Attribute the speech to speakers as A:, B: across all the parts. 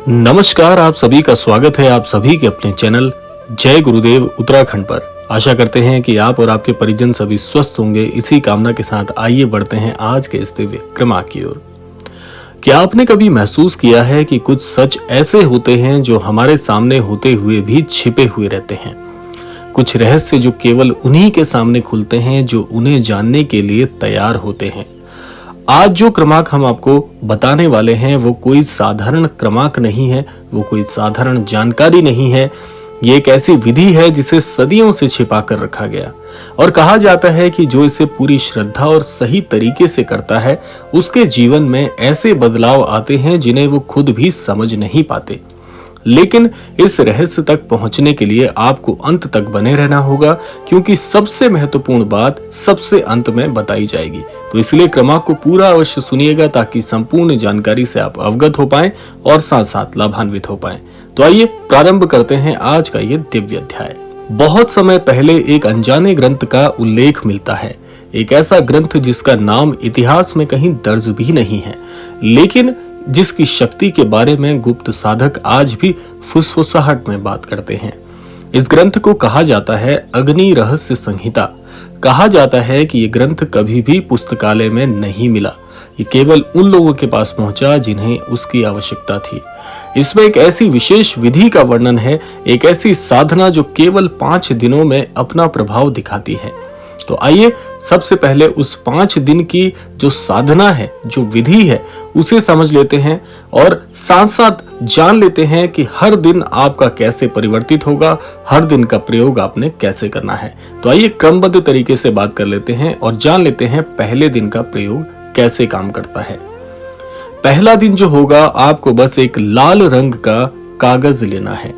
A: नमस्कार, आप सभी का स्वागत है आप सभी के अपने चैनल जय गुरुदेव उत्तराखंड पर। आशा करते हैं कि आप और आपके परिजन सभी स्वस्थ होंगे। इसी कामना के साथ आइए बढ़ते हैं आज के इस दिव्य क्रमांक की ओर। क्या आपने कभी महसूस किया है कि कुछ सच ऐसे होते हैं जो हमारे सामने होते हुए भी छिपे हुए रहते हैं? कुछ रहस्य जो केवल उन्हीं के सामने खुलते हैं जो उन्हें जानने के लिए तैयार होते हैं। आज जो क्रमांक हम आपको बताने वाले हैं वो कोई साधारण क्रमांक नहीं है, वो कोई साधारण जानकारी नहीं है। ये एक ऐसी विधि है जिसे सदियों से छिपा कर रखा गया और कहा जाता है कि जो इसे पूरी श्रद्धा और सही तरीके से करता है उसके जीवन में ऐसे बदलाव आते हैं जिन्हें वो खुद भी समझ नहीं पाते। लेकिन इस रहस्य तक पहुंचने के लिए आपको अंत तक बने रहना होगा, क्योंकि सबसे महत्वपूर्ण बात सबसे अंत में बताई जाएगी। तो इसलिए क्रमांक को पूरा अवश्य सुनिएगा ताकि संपूर्ण जानकारी से आप अवगत हो पाएं और साथ साथ लाभान्वित हो पाएं। तो आइए प्रारंभ करते हैं आज का ये दिव्य अध्याय। बहुत समय पहले एक अनजाने ग्रंथ का उल्लेख मिलता है, एक ऐसा ग्रंथ जिसका नाम इतिहास में कहीं दर्ज भी नहीं है, लेकिन जिसकी शक्ति के बारे में गुप्त साधक आज भी फुसफुसाहट में बात करते हैं। इस ग्रंथ को कहा जाता है अग्नि रहस्य संहिता। कहा जाता है कि यह ग्रंथ कभी भी पुस्तकालय में नहीं मिला, ये केवल उन लोगों के पास पहुंचा जिन्हें उसकी आवश्यकता थी। इसमें एक ऐसी विशेष विधि का वर्णन है, एक ऐसी साधना जो केवल 5 दिनों में अपना प्रभाव दिखाती है। तो आइए सबसे पहले उस 5 दिन की जो साधना है, जो विधि है, उसे समझ लेते हैं और साथ साथ जान लेते हैं कि हर दिन आपका कैसे परिवर्तित होगा, हर दिन का प्रयोग आपने कैसे करना है। तो आइए क्रमबद्ध तरीके से बात कर लेते हैं और जान लेते हैं पहले दिन का प्रयोग कैसे काम करता है। पहला दिन जो होगा, आपको बस एक लाल रंग का कागज लेना है।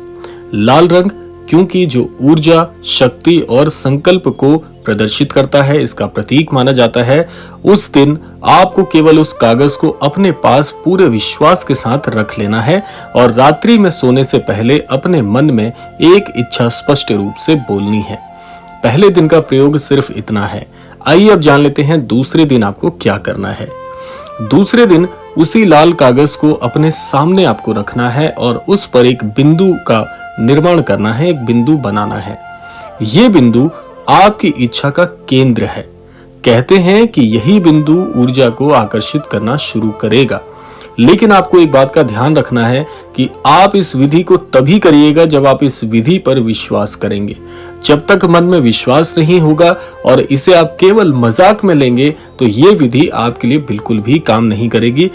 A: लाल रंग क्योंकि जो ऊर्जा, शक्ति और संकल्प को प्रदर्शित करता है, इसका प्रतीक माना जाता है। उस दिन आपको केवल उस कागज को अपने पास पूरे विश्वास के साथ रख लेना है और रात्रि में सोने से पहले अपने मन में एक इच्छा स्पष्ट रूप से बोलनी है। पहले दिन का प्रयोग सिर्फ इतना है। आइए अब जान लेते हैं दूसरे दिन आपको क्या करना है। दूसरे दिन उसी लाल कागज को अपने सामने आपको रखना है और उस पर एक बिंदु का निर्माण करना है, एक बिंदु बनाना है। यह बिंदु आपकी इच्छा का केंद्र है। कहते हैं कि यही बिंदु ऊर्जा को आकर्षित करना शुरू करेगा। लेकिन आपको एक बात का ध्यान रखना है कि आप इस विधि को तभी करिएगा जब आप इस विधि पर विश्वास करेंगे। जब तक मन में विश्वास नहीं होगा और इसे आप केवल मजाक में लेंगे तो ये विधि आपके लिए बिल्कुल भी काम नहीं करेगी।